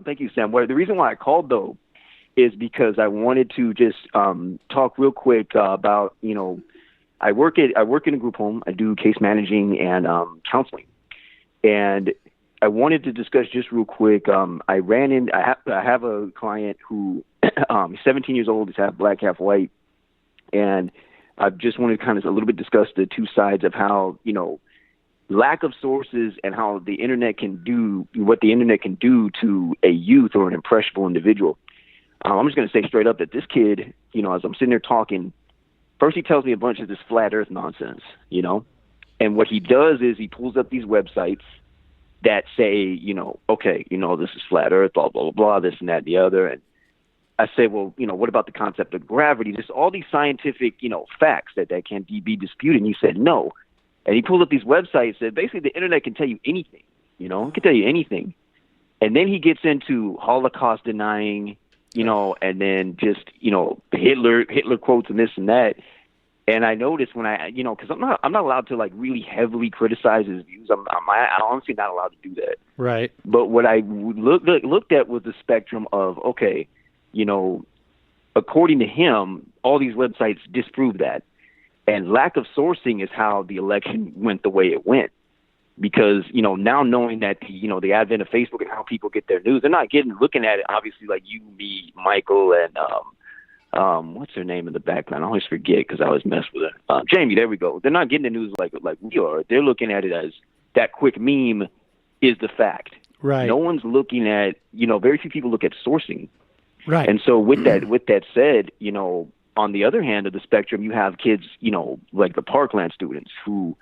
Thank you, Sam. Well, the reason why I called, though, is because I wanted to just talk real quick about, I work in a group home. I do case managing and counseling. And I wanted to discuss just real quick. I have a client who is 17 years old. He's half black, half white. And I just wanted to kind of a little bit discuss the two sides of how, lack of sources and how the internet can do what the internet can do to a youth or an impressionable individual. I'm just going to say straight up that this kid, as I'm sitting there talking, first he tells me a bunch of this flat earth nonsense, and what he does is he pulls up these websites that say, okay, this is flat earth, blah, blah, blah, blah, this and that and the other. And I say, well, what about the concept of gravity? There's all these scientific, facts that can't be disputed. And he said, no. And he pulled up these websites that basically the internet can tell you anything, it can tell you anything. And then he gets into Holocaust denying, and then just, Hitler quotes and this and that. And I noticed when because I'm not allowed to like really heavily criticize his views. I'm honestly not allowed to do that. Right. But what I looked at was the spectrum of, okay, according to him, all these websites disprove that. And lack of sourcing is how the election went the way it went. Because, now knowing that, the advent of Facebook and how people get their news, they're not looking at it, obviously, like you, me, Michael, and what's her name in the background? I always forget because I always mess with her. Jamie, there we go. They're not getting the news like we are. They're looking at it as that quick meme is the fact. Right. No one's looking at, very few people look at sourcing. Right. And so with that said, on the other hand of the spectrum, you have kids, like the Parkland students who,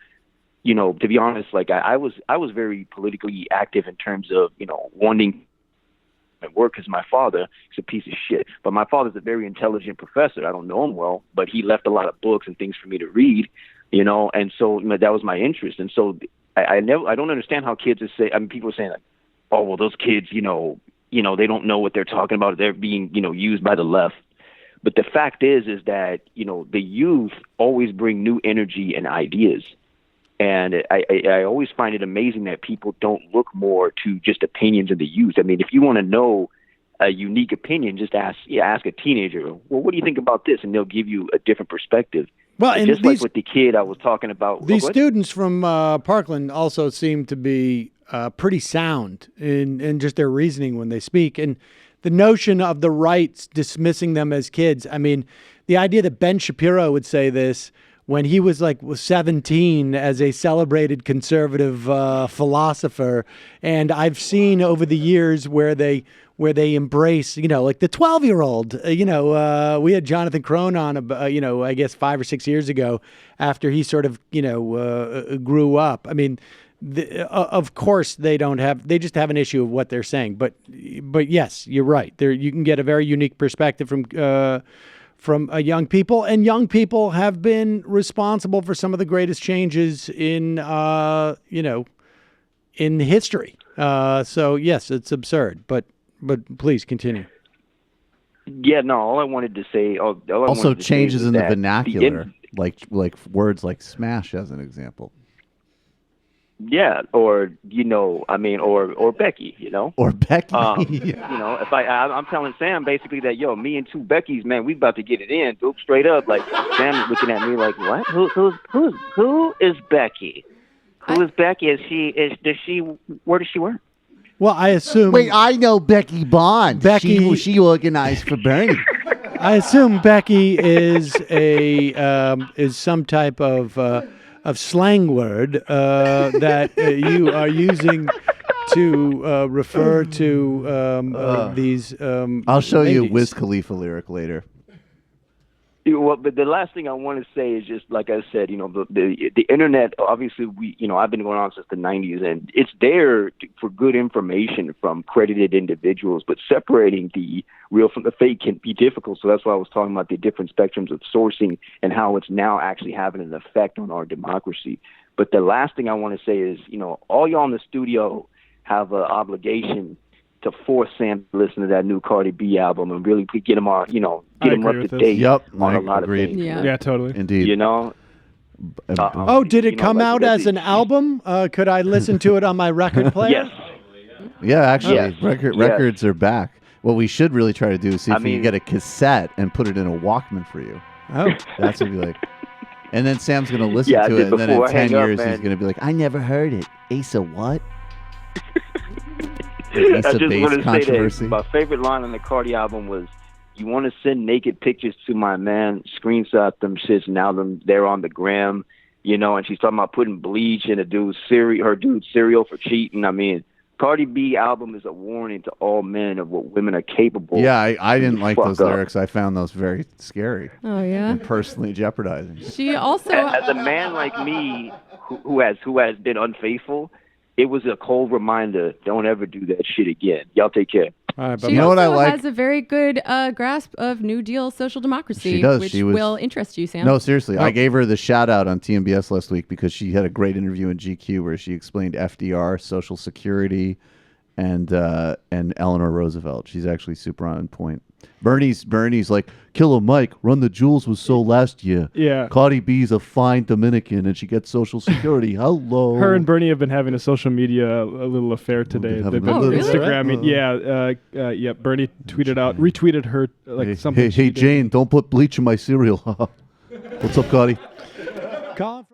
to be honest, like I was very politically active in terms of, wanting to work because my father is a piece of shit. But my father's a very intelligent professor. I don't know him well, but he left a lot of books and things for me to read, and so that was my interest. And so I don't understand how kids people are saying like, oh, well, those kids, they don't know what they're talking about. They're being, used by the left. But the fact is that, the youth always bring new energy and ideas. And I always find it amazing that people don't look more to just opinions of the youth. I mean, if you want to know a unique opinion, just ask a teenager, well, what do you think about this? And they'll give you a different perspective. Well, and just like with the kid I was talking about. These students from Parkland also seem to be pretty sound in just their reasoning when they speak. And the notion of the right dismissing them as kids. I mean, the idea that Ben Shapiro would say this when he was 17 as a celebrated conservative philosopher. And I've seen over the years where they embrace, like the 12-year-old, we had Jonathan Crone on, I guess 5 or 6 years ago after he sort of, grew up. I mean, of course they just have an issue of what they're saying. But yes, you're right. You can get a very unique perspective from young people, and young people have been responsible for some of the greatest changes in history. So yes, it's absurd, but please continue. Yeah, no, all I wanted to say. Also, changes in the vernacular, like words like smash, as an example. Yeah, or or Becky, or Becky. If I'm telling Sam basically that me and two Beckys, man, we about to get it in, dude, straight up. Like Sam is looking at me like, what? Who is Becky? Who is Becky? Where does she work? Well, I assume. Wait, I know Becky Bond. Becky, she organized for Bernie. I assume Becky is some type of slang word that you are using to refer to these. I'll show you a Wiz Khalifa lyric later. Well, but the last thing I want to say is just like I said, the internet. Obviously, I've been going on since the '90s, and it's there for good information from credited individuals. But separating the real from the fake can be difficult. So that's why I was talking about the different spectrums of sourcing and how it's now actually having an effect on our democracy. But the last thing I want to say is, all y'all in the studio have an obligation to force Sam to listen to that new Cardi B album and really get him on, get him up to date. Yep, on a lot of things. Yeah, totally. Indeed. Did it come out as an album? Could I listen to it on my record player? Yes. Yeah, actually, records are back. What we should really try to do is see if we can get a cassette and put it in a Walkman for you. Oh, that's what we like. And then Sam's going to listen to it, and then in 10 years he's going to be like, I never heard it. Asa what? I just want to say that my favorite line on the Cardi album was, "You want to send naked pictures to my man, screenshot them shits, now they're on the gram." You know, and she's talking about putting bleach in her dude's cereal for cheating. I mean, Cardi B album is a warning to all men of what women are capable of. Yeah, I didn't like those lyrics. I found those very scary. Oh, yeah? And personally jeopardizing. She also... As a man like me who has been unfaithful, it was a cold reminder, don't ever do that shit again. Y'all take care. All right, she you know what I like? Has a very good grasp of New Deal social democracy, she does. which will interest you, Sam. No, seriously. I gave her the shout out on TMBS last week because she had a great interview in GQ where she explained FDR, Social Security, and Eleanor Roosevelt. She's actually super on point. Bernie's like, Killer Mike, Run the Jewels was so last year. Yeah. Cardi B's a fine Dominican and she gets Social Security. Hello. Her and Bernie have been having a social media a little affair today. They've been Instagramming. Yeah. Bernie retweeted her something. Hey, Jane, don't put bleach in my cereal. What's up, Cardi?